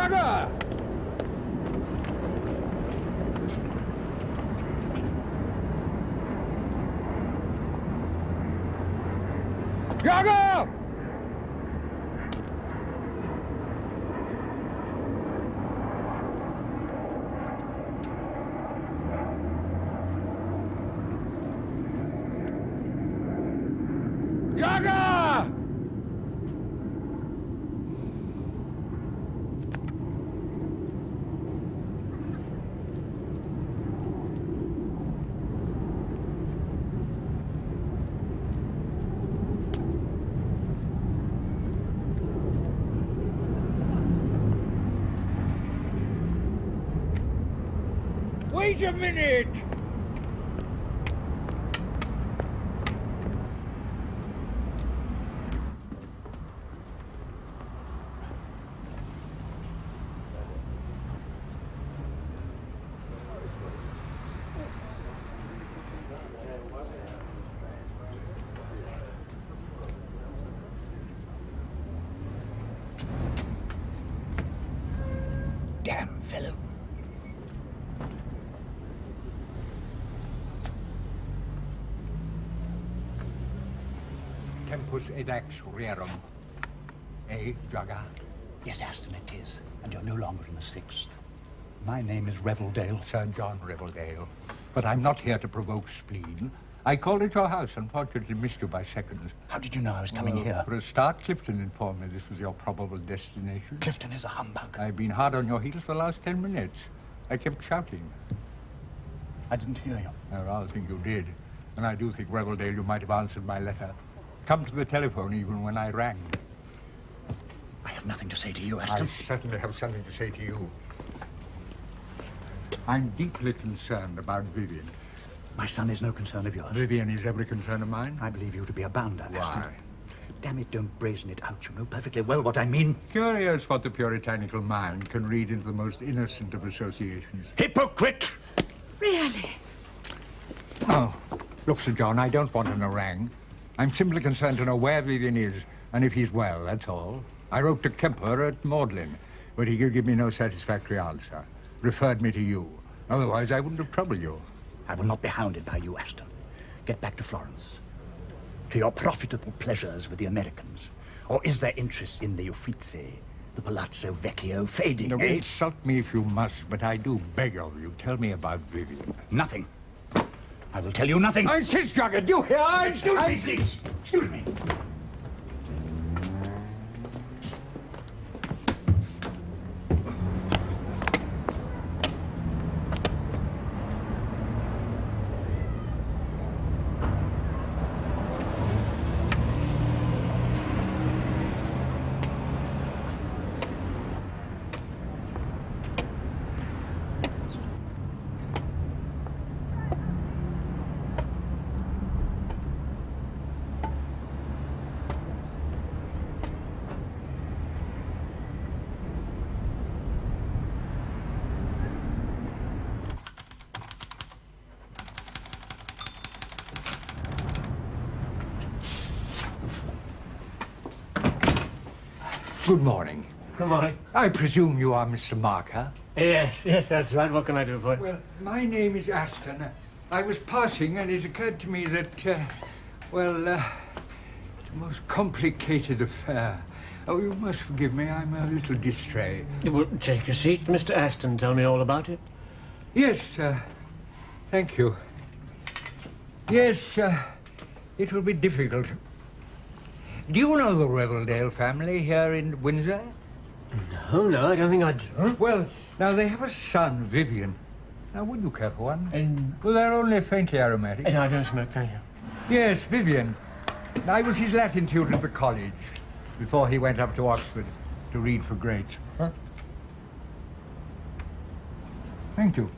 Jagger! Jagger! Jagger! Wait a minute! Damn fellow. Tempus edax rerum. Eh, Jagger? Yes, Aston, it is. And you're no longer in the 6th. My name is Reveldale. Sir John Reveldale. But I'm not here to provoke spleen. I called at your house and fortunately missed you by seconds. How did you know I was coming here? For a start, Clifton informed me this was your probable destination. Clifton is a humbug. I've been hard on your heels for the last 10 minutes. I kept shouting. I didn't hear you. I rather think you did. And I do think, Reveldale, you might have answered my letter. Come to the telephone even when I rang. I have nothing to say to you, Aston. I certainly have something to say to you. I'm deeply concerned about Vivian. My son is no concern of yours. Vivian is every concern of mine. I believe you to be a bounder, Why? Aston. Damn it, don't brazen it out. You know perfectly well what I mean. Curious what the puritanical mind can read into the most innocent of associations. Hypocrite! Really? Oh, look, Sir John, I don't want an harangue. I'm simply concerned to know where Vivian is and if he's well, that's all. I wrote to Kemper at Magdalen, but he could give me no satisfactory answer. Referred me to you. Otherwise, I wouldn't have troubled you. I will not be hounded by you, Aston. Get back to Florence. To your profitable pleasures with the Americans. Or is their interest in the Uffizi, the Palazzo Vecchio, fading, No, eh? insult me if you must, but I do beg of you, tell me about Vivian. Nothing. I will tell you nothing. I insist, Jagger, do you hear? Excuse me, please. Excuse me. Good morning. Good morning. I presume you are Mr. Marker? Yes, that's right. What can I do for you? Well, my name is Aston. I was passing and it occurred to me that, the most complicated affair. Oh, you must forgive me. I'm a little distrait. Well, take a seat, Mr. Aston. Tell me all about it. Yes, thank you. Yes, it will be difficult. Do you know the Reveldale family here in Windsor? No, I don't think I do. Well, now they have a son, Vivian. Now, would you care for one? And Well, they're only faintly aromatic. I don't smoke, thank you. Yes, Vivian. I was his Latin tutor at the college before he went up to Oxford to read for grades. Huh? Thank you.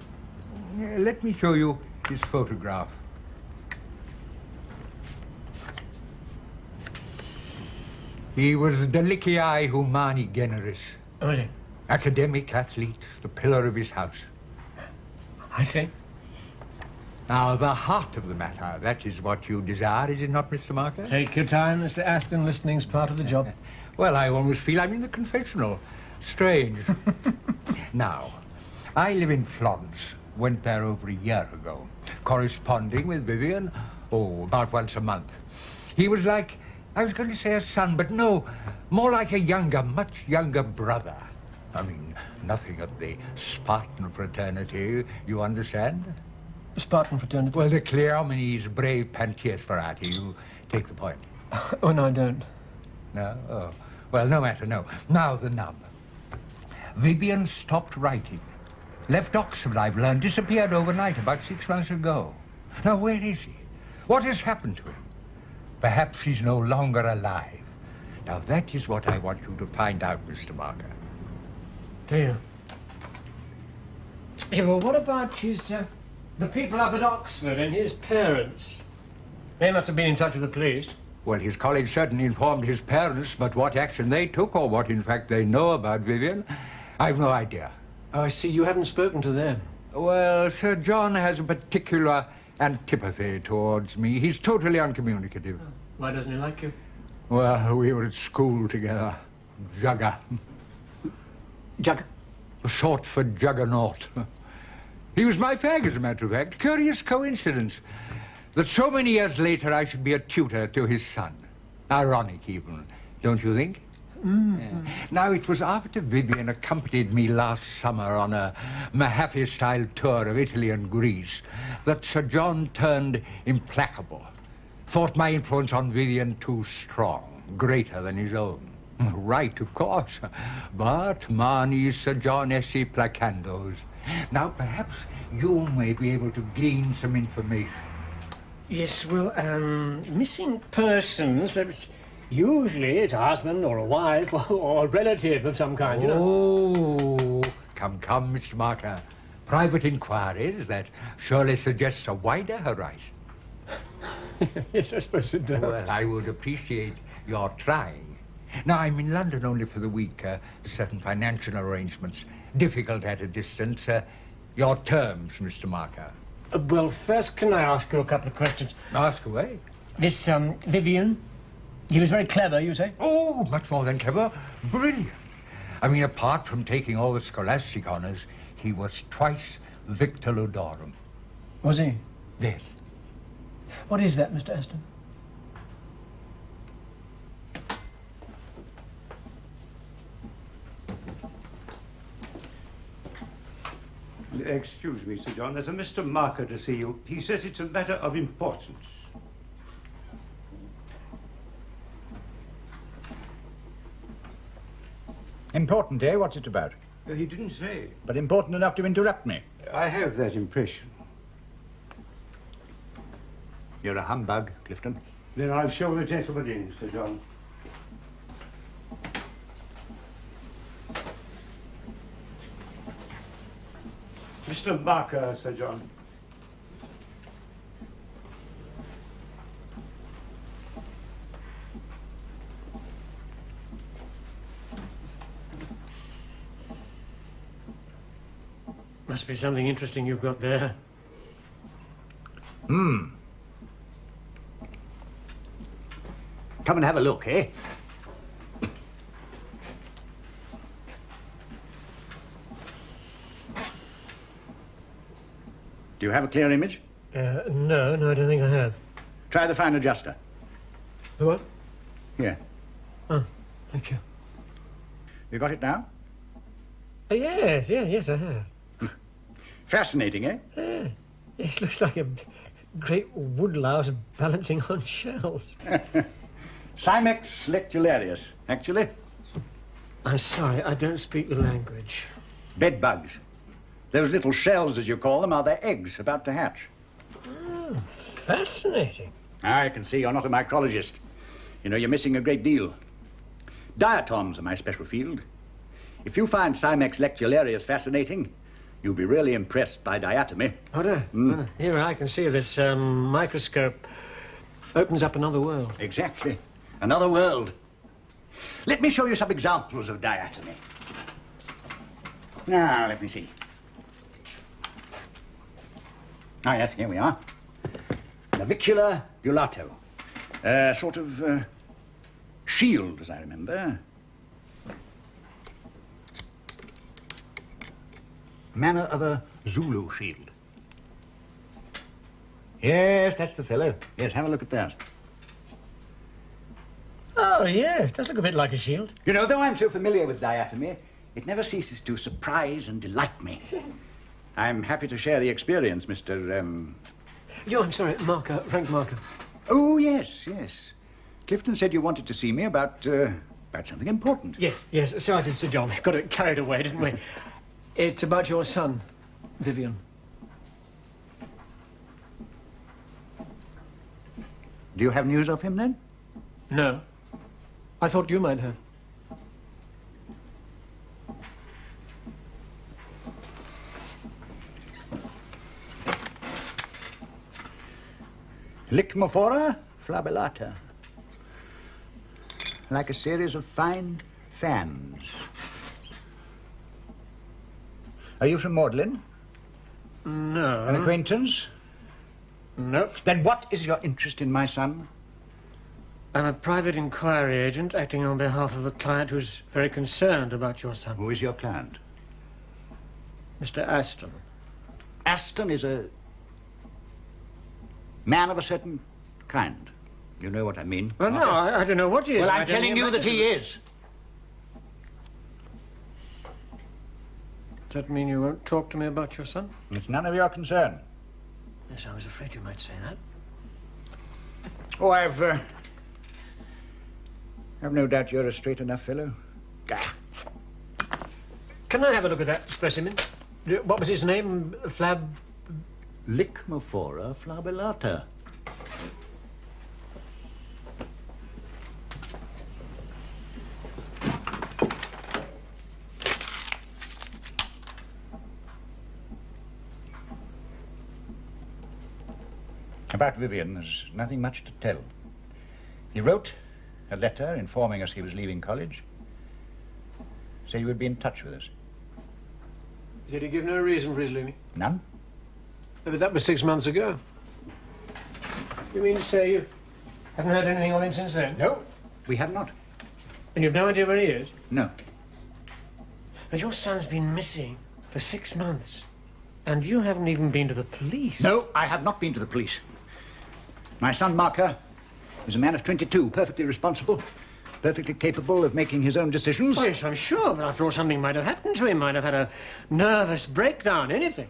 Let me show you his photograph. He was deliciae humani generis. Oh, really? Academic athlete, the pillar of his house. I see. Now, the heart of the matter, that is what you desire, is it not, Mr. Marker? Take your time, Mr. Aston. Listening's part of the job. Well, I almost feel I'm in the confessional. Strange. Now, I live in Florence. Went there over a year ago. Corresponding with Vivian, about once a month. He was like, I was going to say a son, but no, more like a much younger brother. I mean, nothing of the Spartan fraternity, you understand? Spartan fraternity? Well, the Cleomenes brave Pantius Ferrati, you take the point. Oh, no, I don't. No? Oh. Well, no matter, no. Now the nub. Vivian stopped writing. Left Oxford, I've learned, disappeared overnight about 6 months ago. Now, where is he? What has happened to him? Perhaps he's no longer alive. Now, that is what I want you to find out, Mr. Marker. Do you? Yeah, well, what about his, the people up at Oxford and his parents? They must have been in touch with the police. Well, his college certainly informed his parents, but what action they took, or what, in fact, they know about Vivian, I've no idea. Oh, I see. You haven't spoken to them. Well, Sir John has a particular antipathy towards me. He's totally uncommunicative. Why doesn't he like you? Well, we were at school together. Jugger. Jugger? Short for juggernaut. He was my fag, as a matter of fact. Curious coincidence that so many years later I should be a tutor to his son. Ironic, even, don't you think? Yeah. Now, it was after Vivian accompanied me last summer on a Mahaffy-style tour of Italy and Greece that Sir John turned implacable. Thought my influence on Vivian too strong, greater than his own. Right, of course. But mani Sir John esse placandos. Now, perhaps you may be able to glean some information. Yes, well, missing persons... Usually it's a husband or a wife or a relative of some kind, you know. Oh, come, Mr. Marker. Private inquiries, that surely suggests a wider horizon. Yes, I suppose it does. Well, I would appreciate your trying. Now, I'm in London only for the week. Certain financial arrangements, difficult at a distance. Your terms, Mr. Marker. Well, first, can I ask you a couple of questions? Ask away. This, Vivian... He was very clever, you say? Oh, much more than clever. Brilliant. I mean, apart from taking all the scholastic honours, he was twice Victor Ludorum. Was he? Yes. What is that, Mr. Aston? Excuse me, Sir John. There's a Mr. Marker to see you. He says it's a matter of importance. Important, eh? What's it about? He didn't say. But important enough to interrupt me. I have that impression. You're a humbug, Clifton. Then I'll show the gentleman in, Sir John. Mr. Marker, Sir John. Must be something interesting you've got there. Come and have a look, eh? Do you have a clear image? No, I don't think I have. Try the fine adjuster. The what? Here. Oh, thank you. You got it now? Yes, I have. Fascinating, eh? Yeah. It looks like a great woodlouse balancing on shells. Cymex lectularius, actually. I'm sorry, I don't speak the language. Bed bugs. Those little shells, as you call them, are their eggs about to hatch. Oh, fascinating. I can see you're not a micrologist. You know, you're missing a great deal. Diatoms are my special field. If you find Cymex lectularius fascinating, you'll be really impressed by diatomy. Oh, no. Here I can see this microscope opens up another world. Exactly. Another world. Let me show you some examples of diatomy. Now, let me see. Ah, yes, here we are. Navicula bullato. A sort of shield, as I remember. manner of a Zulu shield. Yes, that's the fellow. Yes, have a look at that. Oh, yes, it does look a bit like a shield. You know, though I'm so familiar with diatomy, it never ceases to surprise and delight me. I'm happy to share the experience, Mr. Oh, I'm sorry, Marker, Frank Marker. Oh, yes, yes. Clifton said you wanted to see me about something important. Yes, so I did, Sir John. Got it carried away, didn't we? It's about your son, Vivian. Do you have news of him, then? No. I thought you might have. Licmophora flabellata. Like a series of fine fans. Are you from Magdalen? No. An acquaintance? Nope. Then what is your interest in my son? I'm a private inquiry agent acting on behalf of a client who's very concerned about your son. Who is your client? Mr. Aston. Aston is a man of a certain kind. You know what I mean? Well, no, I don't know what he is. Well, I I'm don't telling know you much that he is. Does that mean you won't talk to me about your son? It's none of your concern. Yes, I was afraid you might say that. Oh, I've no doubt you're a straight enough fellow. Gah. Can I have a look at that specimen? What was his name? Licmophora flabellata. About Vivian, there's nothing much to tell. He wrote a letter informing us he was leaving college. Said he would be in touch with us. Did he give no reason for his leaving? None? But that was 6 months ago. You mean to say you haven't heard anything on him since then? No, we have not. And you've no idea where he is? No. But your son's been missing for 6 months. And you haven't even been to the police. No, I have not been to the police. My son, Marker, is a man of 22, perfectly responsible, perfectly capable of making his own decisions. Oh, yes, I'm sure, but after all, something might have happened to him. Might have had a nervous breakdown, anything.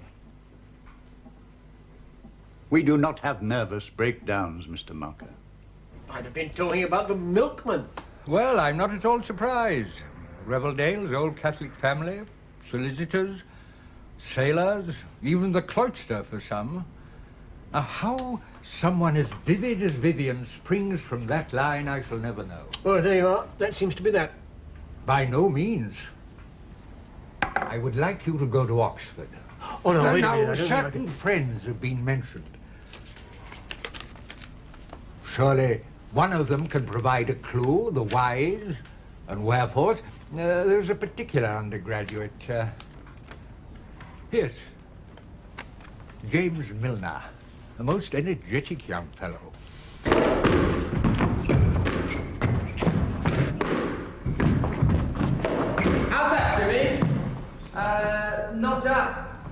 We do not have nervous breakdowns, Mr. Marker. I'd have been talking about the milkman. Well, I'm not at all surprised. Reveldale's old Catholic family, solicitors, sailors, even the cloister for some. Now, how someone as vivid as Vivian springs from that line, I shall never know. Oh, there you are. That seems to be that. By no means. I would like you to go to Oxford. Oh, no, wait a minute. I Now, don't think I certain friends have been mentioned. Surely one of them can provide a clue, the whys and wherefores. There's a particular undergraduate. Yes, James Milner, a most energetic young fellow. How's that, Jimmy? Not up.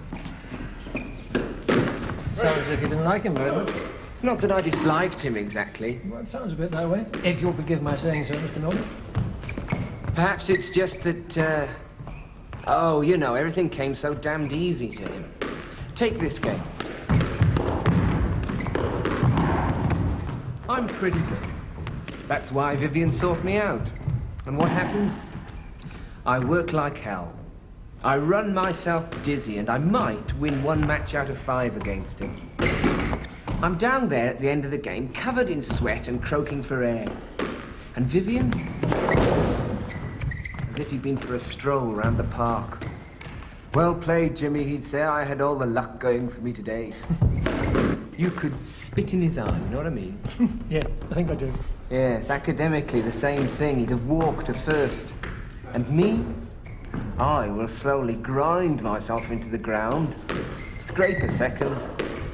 Sounds as if you didn't like him very much. It's not that I disliked him exactly. Well, it sounds a bit that way. If you'll forgive my saying so, Mr. Norman. Perhaps it's just that, oh, you know, everything came so damned easy to him. Take this game. I'm pretty good. That's why Vivian sought me out. And what happens? I work like hell. I run myself dizzy, and I might win 1 match out of 5 against him. I'm down there at the end of the game, covered in sweat and croaking for air. And Vivian? As if he'd been for a stroll round the park. Well played, Jimmy, he'd say. I had all the luck going for me today. You could spit in his eye, you know what I mean? Yeah, I think I do. Yes, academically the same thing. He'd have walked at first. And me? I will slowly grind myself into the ground, scrape a second,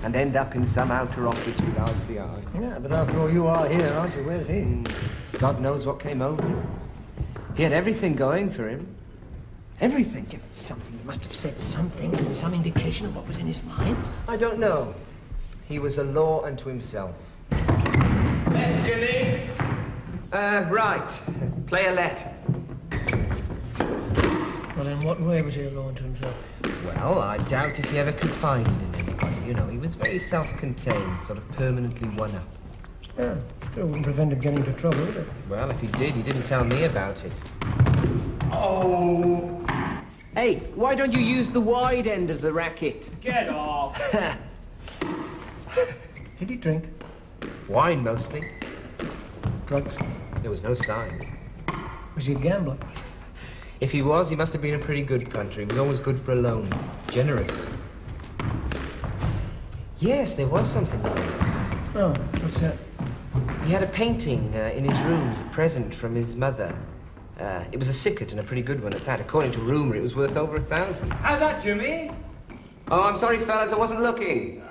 and end up in some outer office with RCI. Yeah, but after all, you are here, aren't you? Where's he? God knows what came over him. He had everything going for him. Everything. Something. You must have said something. Give me some indication of what was in his mind. I don't know. He was a law unto himself. Jimmy! Right. Play a let. Well, in what way was he a law unto himself? Well, I doubt if he ever confided in anybody. You know, he was very self-contained, sort of permanently one-up. Yeah, still wouldn't prevent him getting into trouble, would it? Well, if he did, he didn't tell me about it. Oh! Hey, why don't you use the wide end of the racket? Get off! Did he drink? Wine, mostly. Drugs? There was no sign. Was he a gambler? If he was, he must have been a pretty good punter. He was always good for a loan. Generous. Yes, there was something like that. Oh, what's that? He had a painting in his rooms, a present from his mother. It was a Sickert, and a pretty good one at that. According to rumour, it was worth over 1,000. How's that, Jimmy? Oh, I'm sorry, fellas, I wasn't looking.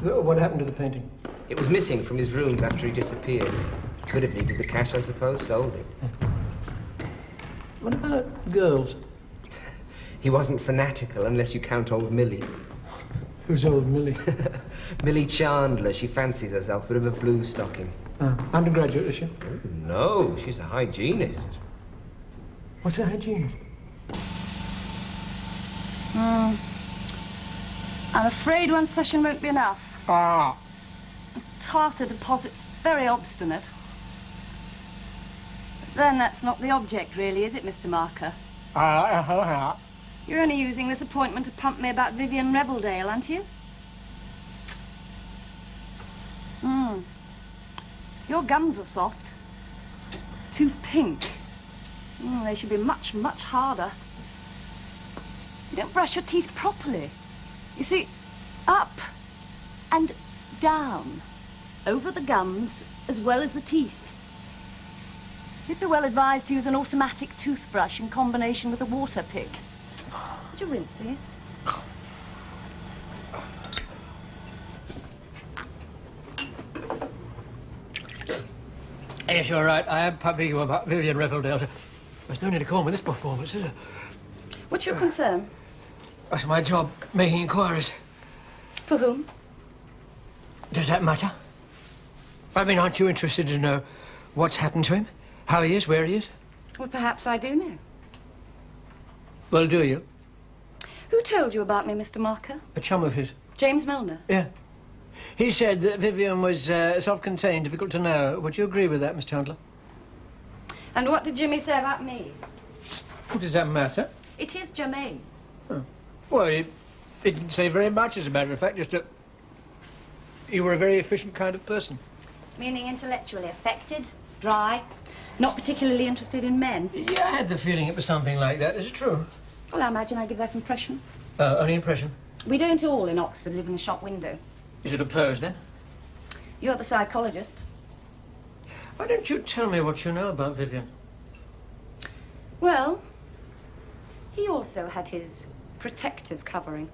What happened to the painting? It was missing from his rooms after he disappeared. Could have needed the cash, I suppose, sold it. What about girls? He wasn't fanatical, unless you count old Millie. Who's old Millie? Millie Chandler, she fancies herself, bit of a blue stocking. Undergraduate, is she? No, she's a hygienist. What's a hygienist? I'm afraid one session won't be enough. Ah. Tartar deposit's very obstinate. But then that's not the object, really, is it, Mr. Marker? You're only using this appointment to pump me about Vivian Rebeldale, aren't you? Your gums are soft. Too pink. They should be much, much harder. You don't brush your teeth properly. You see, up and down. Over the gums as well as the teeth. You'd be well advised to use an automatic toothbrush in combination with a water pick. Would you rinse, please? Yes, you're right. I am pumping you about Vivian Reveldale. There's no need to call me this performance, is there? What's your concern? That's my job, making inquiries. For whom? Does that matter? I mean, aren't you interested to know what's happened to him? How he is, where he is? Well, perhaps I do know. Well, do you? Who told you about me, Mr. Marker? A chum of his. James Milner. Yeah. He said that Vivian was self-contained, difficult to know. Would you agree with that, Miss Chandler? And what did Jimmy say about me? Does that matter? It is germane. Well, he didn't say very much, as a matter of fact, just that you were a very efficient kind of person. Meaning intellectually affected, dry, not particularly interested in men. Yeah, I had the feeling it was something like that. Is it true? Well, I imagine I give that impression. Only impression. We don't all in Oxford live in the shop window. Is it a pose, then? You're the psychologist. Why don't you tell me what you know about Vivian? Well, he also had his protective covering.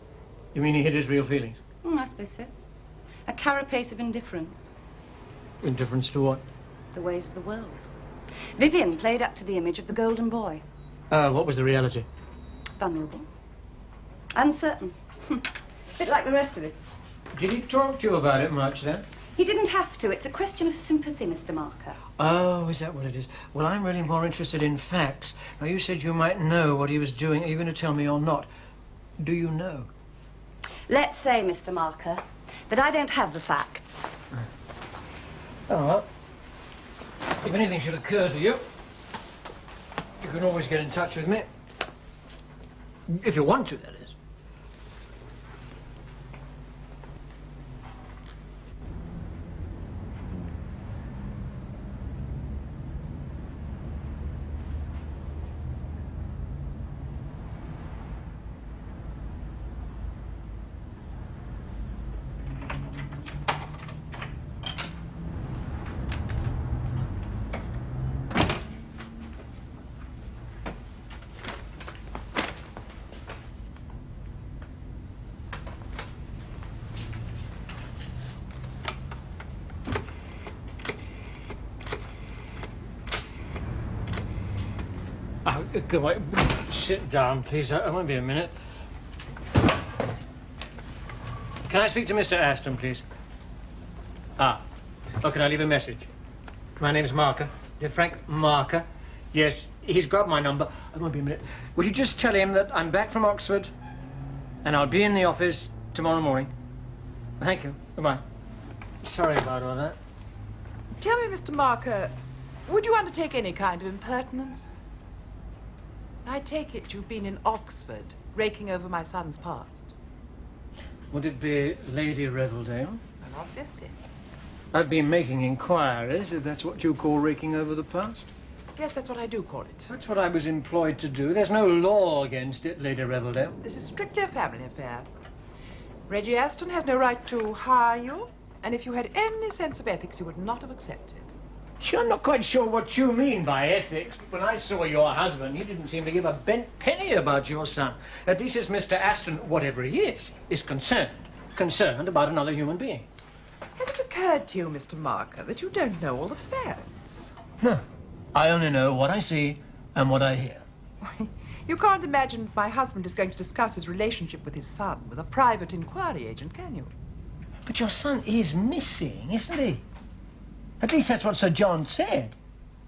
You mean he hid his real feelings? I suppose so. A carapace of indifference. Indifference to what? The ways of the world. Vivian played up to the image of the golden boy. What was the reality? Vulnerable. Uncertain. Bit like the rest of us. Did he talk to you about it much, then? He didn't have to. It's a question of sympathy, Mr. Marker. Oh, is that what it is? Well, I'm really more interested in facts. Now, you said you might know what he was doing. Are you going to tell me or not? Do you know? Let's say, Mr. Marker, that I don't have the facts. Oh, well, if anything should occur to you, you can always get in touch with me. If you want to, that is. Oh, go away. Sit down, please. I won't be a minute. Can I speak to Mr. Aston, please? Ah. Oh, can I leave a message? My name's Marker. Frank Marker. Yes, he's got my number. I won't be a minute. Will you just tell him that I'm back from Oxford and I'll be in the office tomorrow morning? Thank you. Goodbye. Sorry about all that. Tell me, Mr. Marker, would you undertake any kind of impertinence? I take it you've been in Oxford, raking over my son's past. Would it be Lady Reveldale? Well, obviously. I've been making inquiries, if that's what you call raking over the past. Yes, that's what I do call it. That's what I was employed to do. There's no law against it, Lady Reveldale. This is strictly a family affair. Reggie Aston has no right to hire you, and if you had any sense of ethics, you would not have accepted. I'm not quite sure what you mean by ethics. When I saw your husband, he didn't seem to give a bent penny about your son. At least as Mr. Aston, whatever he is concerned about another human being. Has it occurred to you, Mr. Marker, that you don't know all the facts? No. I only know what I see and what I hear. You can't imagine my husband is going to discuss his relationship with his son with a private inquiry agent, can you? But your son is missing, isn't he? At least that's what Sir John said.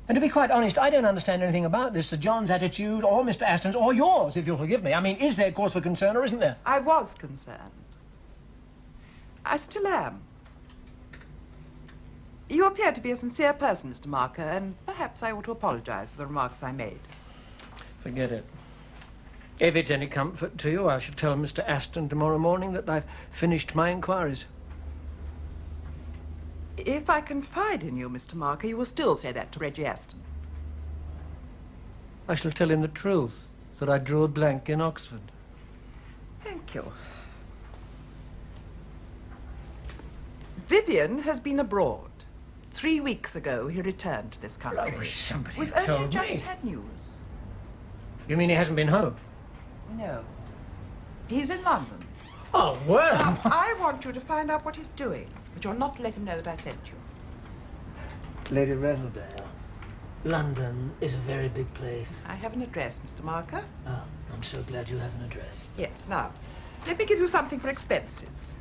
And to be quite honest, I don't understand anything about this, Sir John's attitude, or Mr. Aston's, or yours, if you'll forgive me. I mean, is there cause for concern, or isn't there? I was concerned. I still am. You appear to be a sincere person, Mr. Marker, and perhaps I ought to apologize for the remarks I made. Forget it. If it's any comfort to you, I shall tell Mr. Aston tomorrow morning that I've finished my inquiries. If I confide in you, Mr. Marker, you will still say that to Reggie Aston. I shall tell him the truth, that I drew a blank in Oxford. Thank you. Vivian has been abroad. 3 weeks ago, he returned to this country. I wish somebody We've had only told just me. had news. You mean he hasn't been home? No. He's in London. Oh, well. Now, I want you to find out what he's doing, but you're not to let him know that I sent you. Lady Reveldale, London is a very big place. I have an address, Mr. Marker. Oh, I'm so glad you have an address. Yes, now, let me give you something for expenses.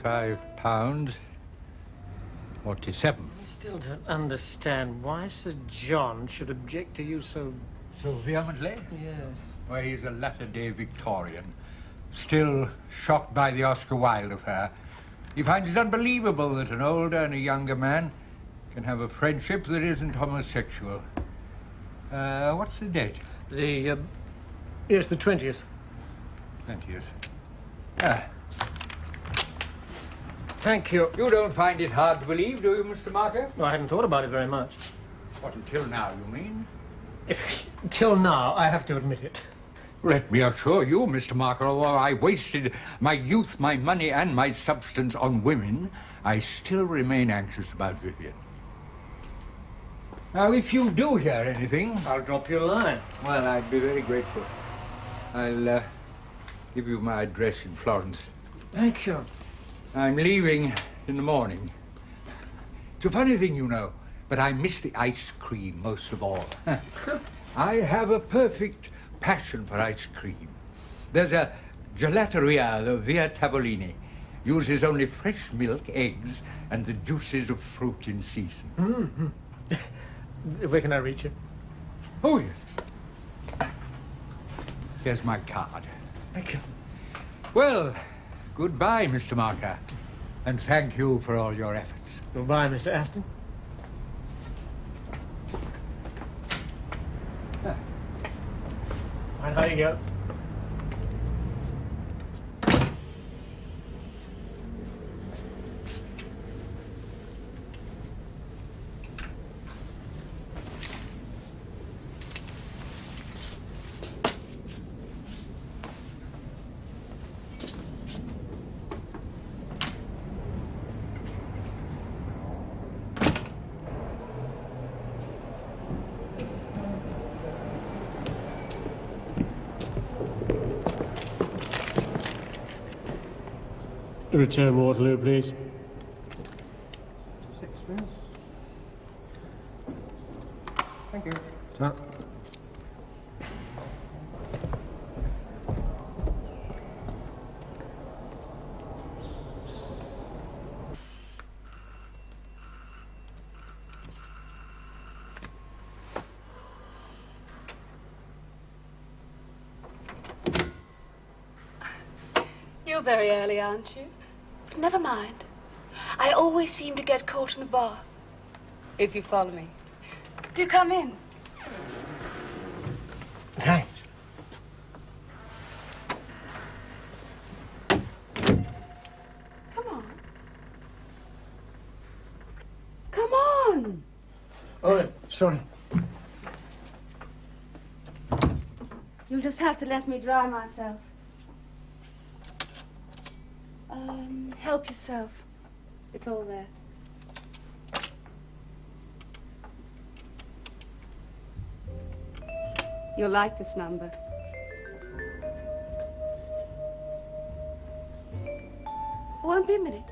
£25, 47. I still don't understand why Sir John should object to you so... So vehemently? Yes. Well, he's a latter-day Victorian, still shocked by the Oscar Wilde affair. He finds it unbelievable that an older and a younger man can have a friendship that isn't homosexual. What's the date? Yes, the 20th. 20th. Ah, Thank you. you don't find it hard to believe, do you, Mr. Marker? Well, I hadn't thought about it very much. What, until now, you mean? Till now, I have to admit it. Let me assure you, Mr. Marker, although I wasted my youth, my money, and my substance on women, I still remain anxious about Vivian. Now, if you do hear anything... I'll drop you a line. Well, I'd be very grateful. I'll give you my address in Florence. Thank you. I'm leaving in the morning. It's a funny thing, you know, but I miss the ice cream most of all. I have a perfect passion for ice cream. There's a gelateria, the Via Tavolini, uses only fresh milk, eggs, and the juices of fruit in season. Where can I reach you? Oh, yes. Here's my card. Thank you. Well, goodbye, Mr. Marker, and thank you for all your efforts. Goodbye, Mr. Aston. Mind how you go. Return Waterloo, please. Thank you. You're very early, aren't you? But never mind. I always seem to get caught in the bath. If you follow me. Do come in. Thanks. Come on. Come on. Oh, sorry. You'll just have to let me dry myself. Help yourself. It's all there. You'll like this number. Won't be a minute.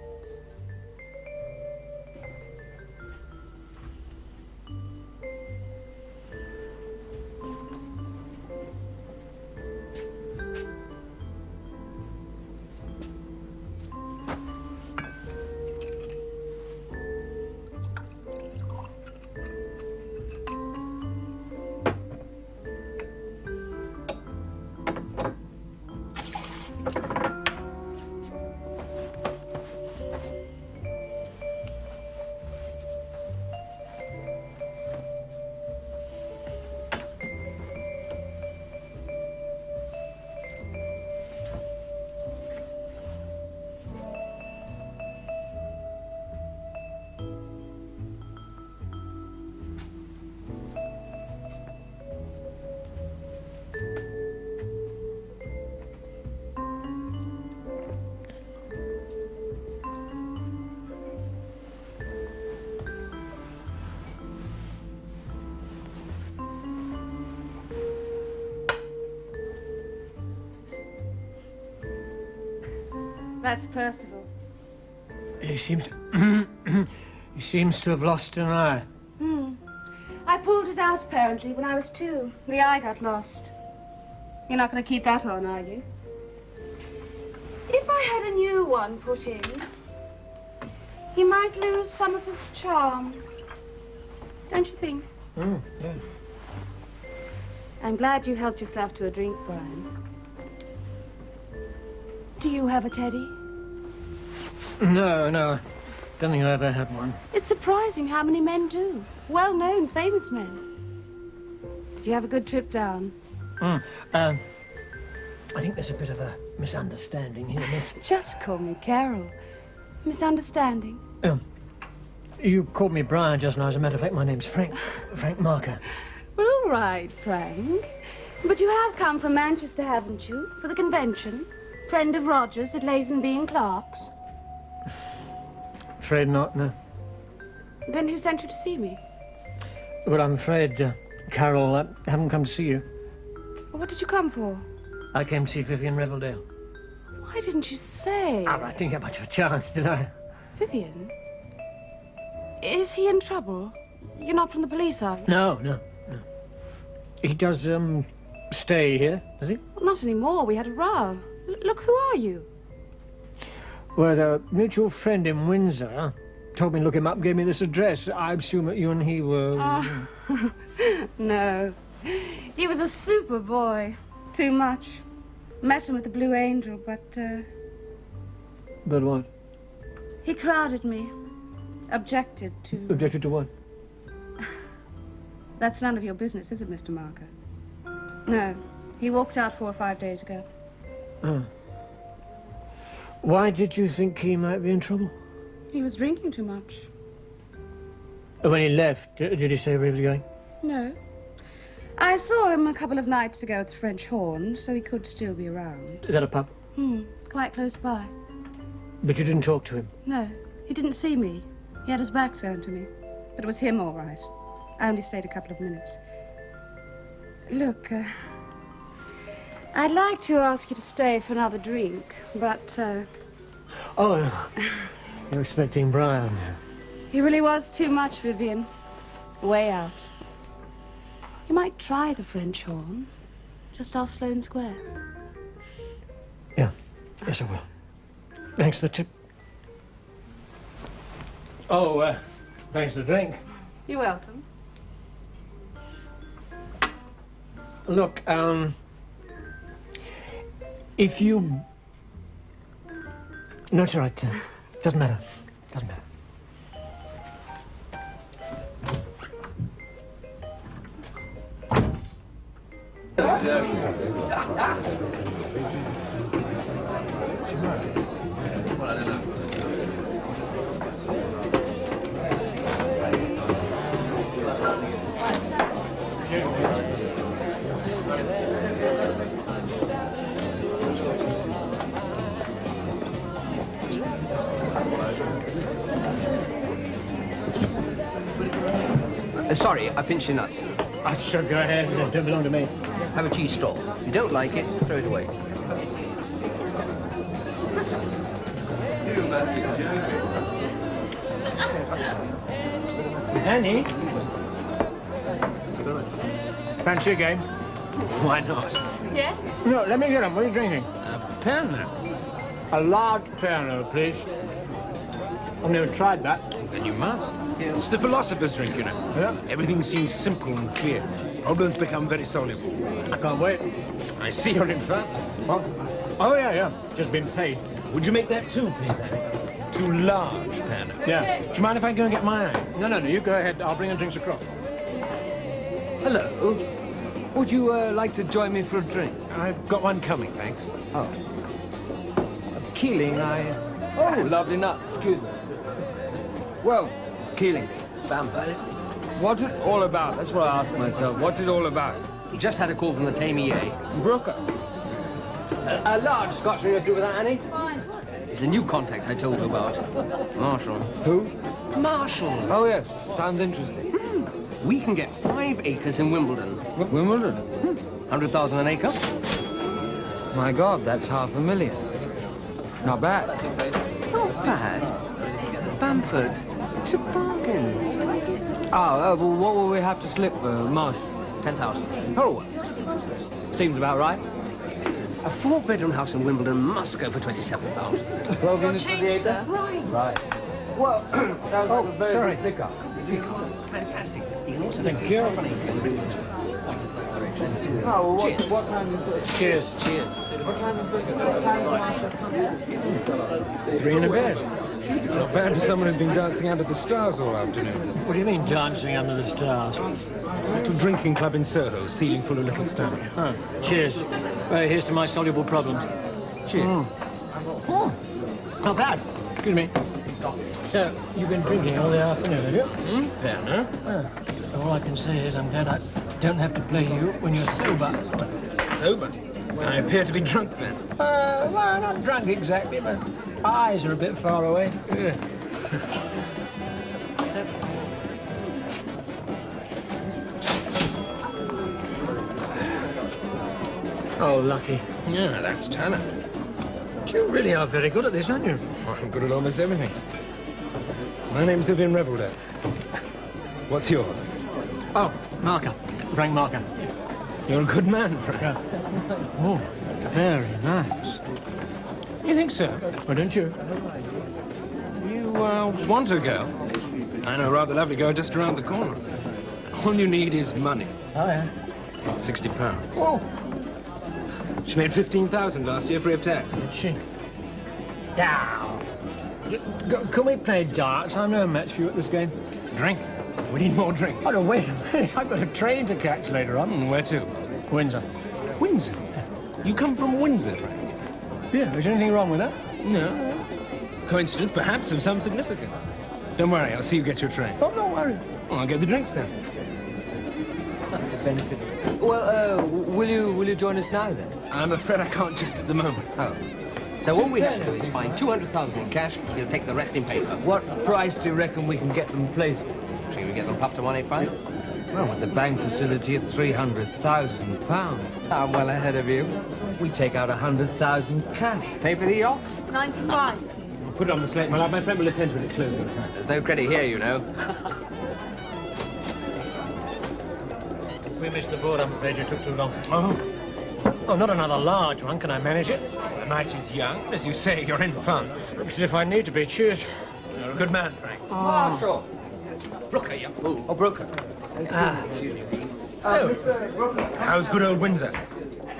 That's Percival. He seems to have lost an eye. I pulled it out, apparently, when I was 2. The eye got lost. You're not going to keep that on, are you? If I had a new one put in, he might lose some of his charm. Don't you think? Yeah. I'm glad you helped yourself to a drink, Brian. Do you have a teddy? No. Don't think I ever had one. It's surprising how many men do. Well-known, famous men. Did you have a good trip down? I think there's a bit of a misunderstanding here, miss. Just call me Carol. Misunderstanding. You called me Brian just now. As a matter of fact, my name's Frank. Frank Marker. Well, all right, Frank. But you have come from Manchester, haven't you? For the convention? Friend of Rogers at Lazenby and Clark's? Afraid not, no. Then who sent you to see me? Well, I'm afraid, Carol, I haven't come to see you. What did you come for? I came to see Vivian Reveldale. Why didn't you say? I didn't get much of a chance, did I? Vivian? Is he in trouble? You're not from the police, are you? No. He does, stay here, does he? Well, not anymore. We had a row. Look, who are you? Well, a mutual friend in Windsor told me to look him up, gave me this address. I assume that you and he were... No. He was a super boy. Too much. Met him at the Blue Angel, but, But what? he crowded me. Objected to... Objected to what? That's none of your business, is it, Mr. Marker? No. He walked out 4 or 5 days ago. Why did you think he might be in trouble? He was drinking too much. When he left, did he say where he was going? No. I saw him a couple of nights ago at the French Horn, so he could still be around. Is that a pub? Quite close by. But you didn't talk to him? No, he didn't see me. He had his back turned to me. But it was him, all right. I only stayed a couple of minutes. Look, I'd like to ask you to stay for another drink, but, Oh, you're expecting Brian. He really was too much, Vivian. Way out. You might try the French horn, just off Sloane Square. Yeah, yes I will. Thanks for the tip. Oh, thanks for the drink. You're welcome. Look, if you... No, it's all right. Doesn't matter. Doesn't matter. Sorry, I pinched your nuts. I should go ahead. They don't belong to me. Have a cheese straw. If you don't like it, throw it away. Annie? Fancy a game? Why not? Yes? No, let me get them. What are you drinking? Piano. A large piano, please. I've never tried that. Then you must. It's the philosopher's drink, you know. Yeah? Everything seems simple and clear. Problems become very soluble. I can't wait. I see you're in fact. What? Oh, yeah. Just been paid. Would you make that two, please, Annie? Two large piano. Yeah. Do you mind if I go and get my own? No, you go ahead. I'll bring the drinks across. Hello. Would you like to join me for a drink? I've got one coming, thanks. Oh. Keeling, Oh, lovely nuts. Excuse me. Well, Keeling, Bamford. What's it all about? That's what I asked myself. What's it all about? Just had a call from the Tame EA. Brooker. A large Scotchman. You're through with that, Annie? Fine. It's the new contact I told you about. Marshall. Who? Marshall. Oh, yes. Sounds interesting. We can get 5 acres in Wimbledon. Wimbledon? 100,000 an acre. My God, that's $500,000. Not bad. Not bad. Bamford, it's a bargain. Well, what will we have to slip, Marsh? 10,000. Oh, seems about right. A 4-bedroom house in Wimbledon must go for 27,000. 12 units for the acre? Right. Well, that was a very sorry. good pickup. Fantastic. You can also Thank you. Oh, well, Cheers. what time is it? Cheers. Cheers. What time is it? 3 in a bed. Not bad for someone who's been dancing under the stars all afternoon. What do you mean, dancing under the stars? A little drinking club in Soho, ceiling full of little stars. Oh, cheers. Here's to my soluble problems. Cheers. Oh, not bad. Excuse me. So, you've been drinking all the afternoon, have you? Piano? All I can say is I'm glad I don't have to play you when you're sober. Sober? I appear to be drunk then. Well, not drunk exactly, but my eyes are a bit far away. Yeah. Oh, lucky. Yeah, that's talent. You really are very good at this, aren't you? I'm good at almost everything. My name's Vivian Reveldale. What's yours? Oh, Marker. Frank Marker. You're a good man, Frank. Yeah. Oh, very nice. You think so? Why don't you? You, want a girl? I know a rather lovely girl just around the corner. All you need is money. Oh, yeah. £60. Oh, She made 15,000 last year free of tax. did she? Yeah. Can we play darts? I'm no match for you at this game. Drink. We need more drink. Oh, no, wait a minute. I've got a train to catch later on. Where to? Windsor. Windsor. You come from Windsor, Frank? Yeah, is there anything wrong with that? No. Coincidence, perhaps, of some significance. Don't worry, I'll see you get your train. Oh, don't worry. I'll get the drinks then. Well, will you join us now then? I'm afraid I can't just at the moment. Oh. So what we have to do is find 200,000 in cash. You'll take the rest in paper. What price do you reckon we can get them placed? Shall we get them puffed to 185? Well, with the bank facility at £300,000, I'm well ahead of you. we take out 100,000 cash. Pay for the yacht? 95. Put it on the slate, my lad. My friend will attend to it closer. There's no credit here, you know. We missed the boat, I'm afraid you took too long. Oh, Oh, not another large one. Can I manage it? the night is young. As you say, you're in funds. Looks as if I need to be. Cheers. You're a good man, Frank. Marshal! Brooker, you fool. Oh, Brooker. So, how's good old Windsor?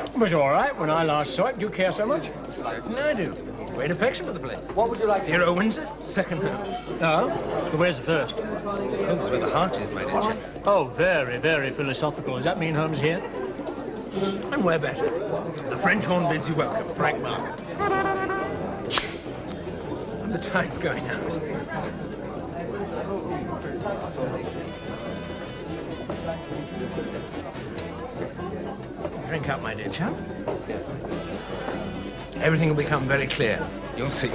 It was all right when I last saw it. Do you care so much? Certainly I do. Great affection for the place. What would you like? Dear old Windsor, second home. Oh? But where's the first? Home's where the heart is, my dear chap. Oh, very, very philosophical. Does that mean home's here? And where better? The French horn bids you welcome, Frank Marker. And the tide's going out. Drink up, my dear chap. Everything will become very clear. You'll see.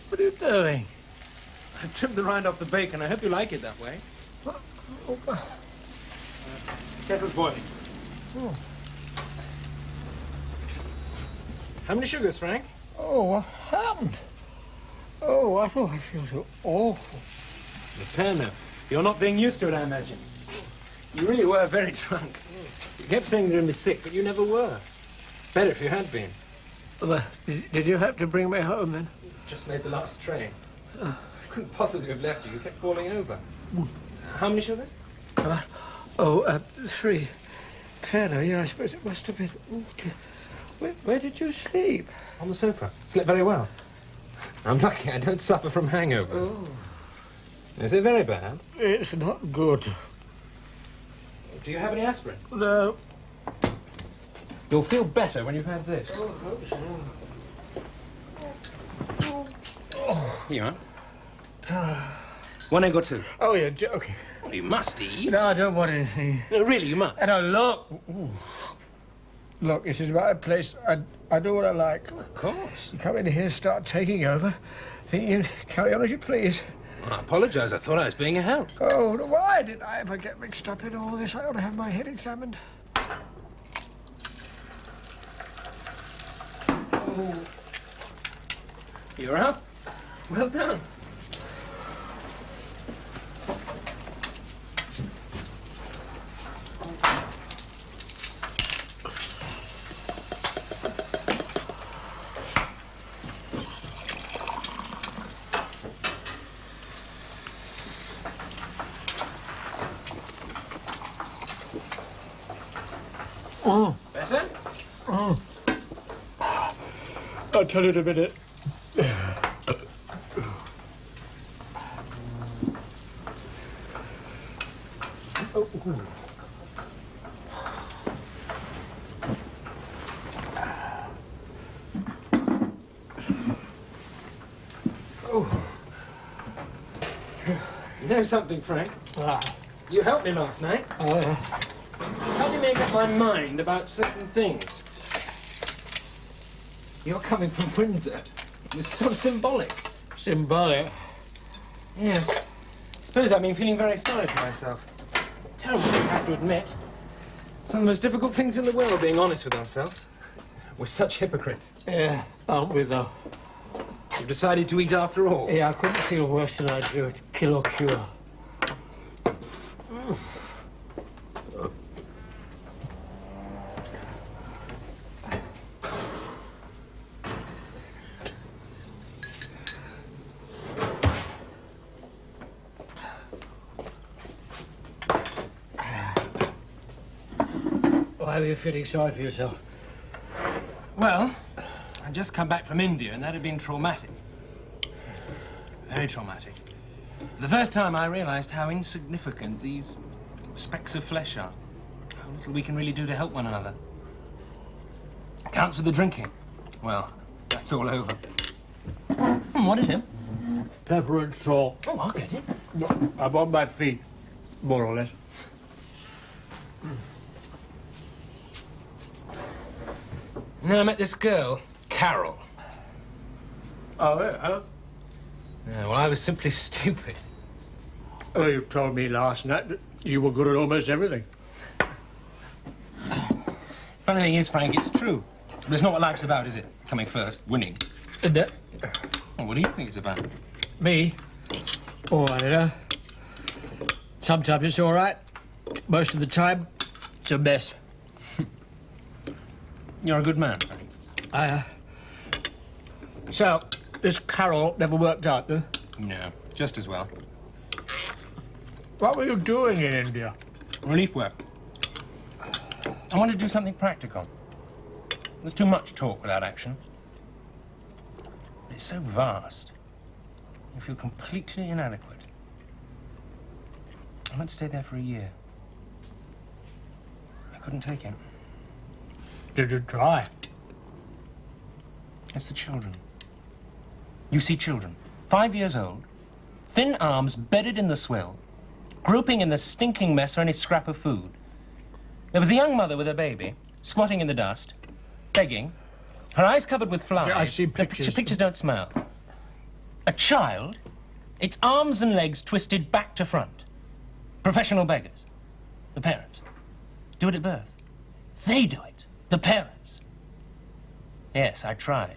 What are you doing? I trimmed the rind off the bacon. I hope you like it that way. Kettle's boiling. Oh. How many sugars, Frank? Oh, what happened? Oh, I feel so awful. Repair now. You're not being used to it, I imagine. You really were very drunk. You kept saying you're sick, but you never were. Better if you had been. Well, did you have to bring me home then? Just made the last train. Couldn't possibly have left you. You kept falling over. How many sugars? Oh, 3. Piano, yeah, I suppose it must have been. Oh, dear. Where did you sleep? On the sofa. Slept very well. I'm lucky I don't suffer from hangovers. Oh. Is it very bad? It's not good. Do you have any aspirin? No. You'll feel better when you've had this. Oh, I hope so. Here you are. 1 egg or 2? Oh, you're joking. Well, you must eat. No, I don't want anything. No, really, you must. No, look. Ooh. Look, this is my place. I do what I like. Of course. You come in here, start taking over. Think you can carry on as you please. Well, I apologise. I thought I was being a help. Oh, why did I ever get mixed up in all this? I ought to have my head examined. Oh. You're up. Well done. Oh. Better? Oh. I'll tell you in a minute. Oh. You know something, Frank? You helped me last night. Helped me make up my mind about certain things. You're coming from Windsor. It was so symbolic. Symbolic. Yes. I suppose I've been feeling very sorry for myself. Terrible, I have to admit. It's one of the most difficult things in the world, being honest with ourselves. We're such hypocrites. Yeah, aren't we, though? You've decided to eat after all? Yeah, I couldn't feel worse than I do at Kill or Cure. Why were you feeling sorry for yourself? Well, I'd just come back from India, and that had been traumatic. Very traumatic. For the first time, I realized how insignificant these specks of flesh are. How little we can really do to help one another. Counts for the drinking. Well, that's all over. What is it? Pepper and salt. Oh, I'll get it. I'm on my feet, more or less. And then I met this girl, Carol. Oh, yeah? Yeah, well, I was simply stupid. Oh, you told me last night that you were good at almost everything. Funny thing is, Frank, it's true. But it's not what life's about, is it? Coming first, winning. Isn't it? Well, what do you think it's about? Me? Oh, I don't know. Sometimes it's all right. Most of the time, it's a mess. You're a good man, Frank. So, this Carol never worked out, huh? No, just as well. What were you doing in India? Relief work. I wanted to do something practical. There's too much talk without action. It's so vast. You feel completely inadequate. I went to stay there for a year. I couldn't take it. Did you try? It's the children. You see children, 5 years old, thin arms bedded in the swill, groping in the stinking mess for any scrap of food. There was a young mother with her baby, squatting in the dust, begging, her eyes covered with flies. Yeah, I've seen pictures. The pictures don't smell. A child, its arms and legs twisted back to front. Professional beggars. The parents. Do it at birth. They do it. The parents. Yes, I tried.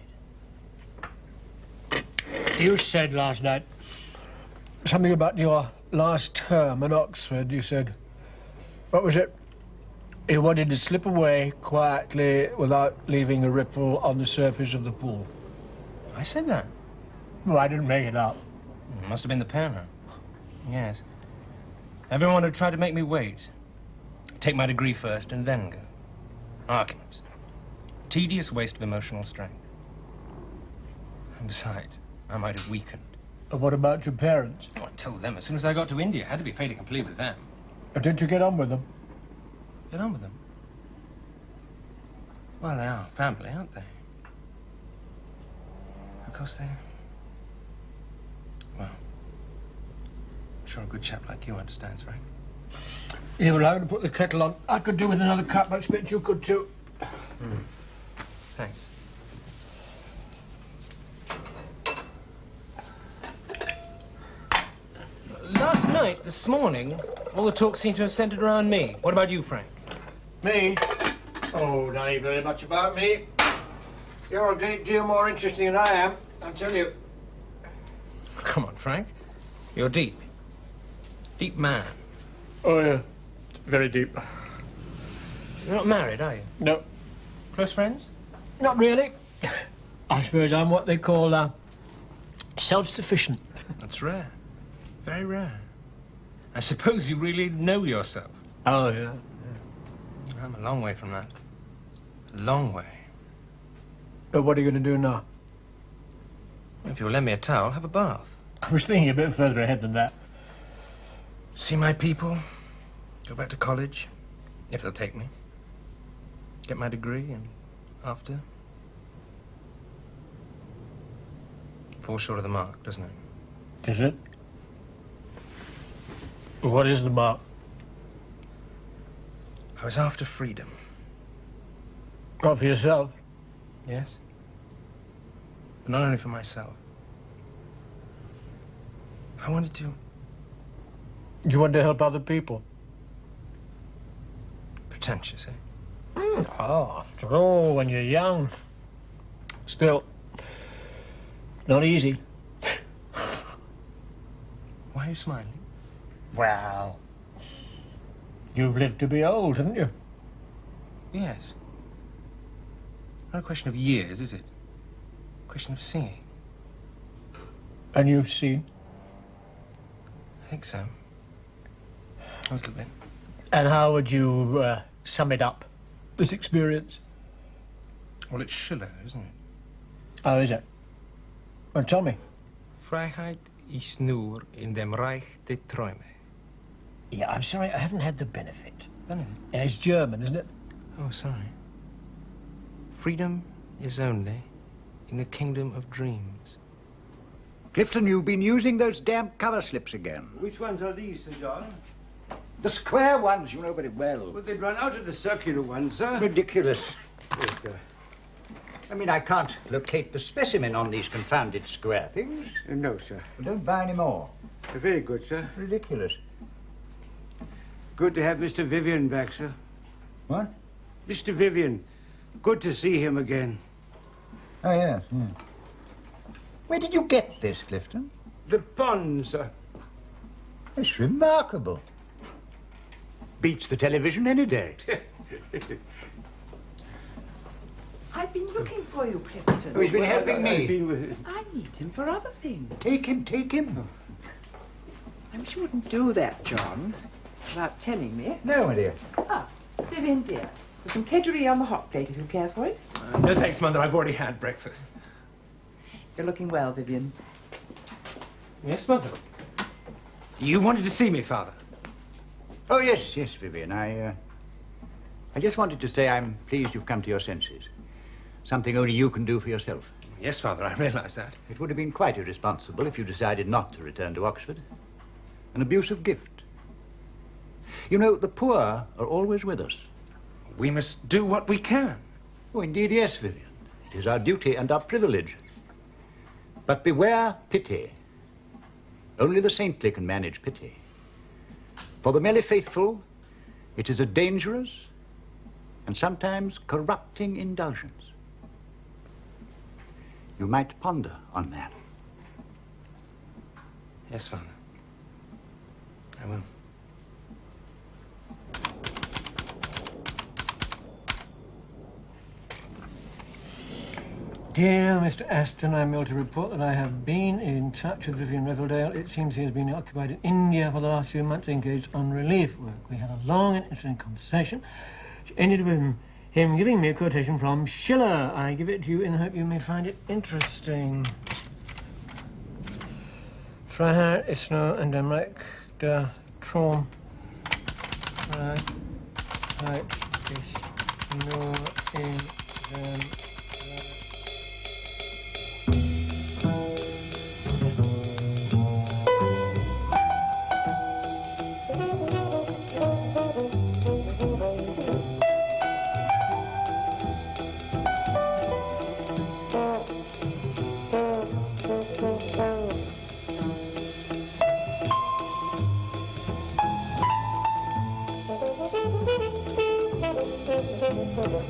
You said last night something about your last term at Oxford. You said, what was it? You wanted to slip away quietly without leaving a ripple on the surface of the pool. I said that. Well, I didn't make it up. It must have been the parent. Yes. Everyone had tried to make me wait. Take my degree first and then go. Arguments. Tedious waste of emotional strength. And besides, I might have weakened. And what about your parents? Oh, I told them as soon as I got to India. I had to be fait accompli with them. Or did you get on with them? Get on with them. Well, they are family, aren't they? Of course they are. Well, I'm sure a good chap like you understands, Frank. Yeah, well, I'm going to put the kettle on. I could do with another cup. I expect you could too. Thanks. Last night, this morning, all the talk seemed to have centered around me. What about you, Frank? Me? Oh, not even very much about me. You're a great deal more interesting than I am, I tell you. Come on, Frank. You're deep. Deep man. Oh, yeah. Very deep. You're not married, are you? No. Close friends? Not really. I suppose I'm what they call self-sufficient. That's rare. Very rare. I suppose you really know yourself. Oh, yeah. I'm a long way from that. A long way. But what are you going to do now? If you'll lend me a towel, have a bath. I was thinking a bit further ahead than that. See my people. Go back to college, if they'll take me. Get my degree, and after... Falls short of the mark, doesn't it? Does it? What is the mark? I was after freedom. Not for yourself. Yes? But not only for myself. I wanted to You want to help other people? pretentious, eh? Oh, after all, when you're young. Still, not easy. Why are you smiling? Well, you've lived to be old, haven't you? Yes. Not a question of years, is it? A question of seeing. And you've seen. I think so. A little bit. And how would you sum it up, this experience? Well, it's Schiller, isn't it? How is it? Well, tell me. Vrijheid is nur in dem Reich der Träume. Yeah, I'm sorry, I haven't had the benefit. Benefit? Yeah, it's German, isn't it? Oh, sorry. Freedom is only in the kingdom of dreams. Clifton, you've been using those damn cover slips again. Which ones are these, Sir John? The square ones, you know very well. Well, they'd run out of the circular ones, sir. Ridiculous. Yes, sir. I mean, I can't locate the specimen on these confounded square things. No, sir. Well, don't buy any more. Very good, sir. Ridiculous. Good to have Mr. Vivian back, sir. What? Mr. Vivian. Good to see him again. Oh, yes, yes. Where did you get this, Clifton? The pond, sir. It's remarkable. Beats the television any day. I've been looking for you, Clifton. Oh, he's been helping I've me. been with... I need him for other things. Take him, take him. I wish you wouldn't do that, John, without telling me. No, my dear. Ah, Vivian, dear. There's some kedgeree on the hot plate if you care for it. No thanks, Mother. I've already had breakfast. You're looking well, Vivian. Yes, Mother. You wanted to see me, Father. Oh, yes, yes, Vivian. I just wanted to say I'm pleased you've come to your senses. Something only you can do for yourself. Yes, Father, I realize that. It would have been quite irresponsible if you decided not to return to Oxford. An abusive gift. You know, the poor are always with us. We must do what we can. Oh, indeed, yes, Vivian. It is our duty and our privilege. But beware pity. Only the saintly can manage pity. For the merely faithful, it is a dangerous and sometimes corrupting indulgence. You might ponder on that. Yes, Father. I will. Dear Mr. Aston, I'm able to report that I have been in touch with Vivian Reveldale. It seems he has been occupied in India for the last few months, engaged on relief work. We had a long and interesting conversation, which ended with him giving me a quotation from Schiller. I give it to you in the hope you may find it interesting. Freiheit ist nur in dem Reich der Träume. Freiheit ist nur in dem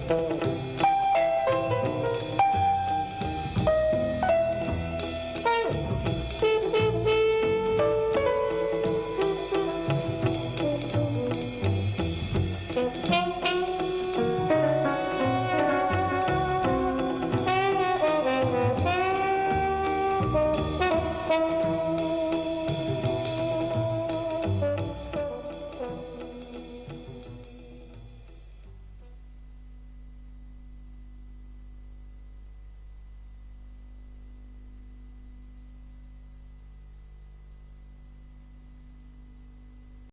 Thank you.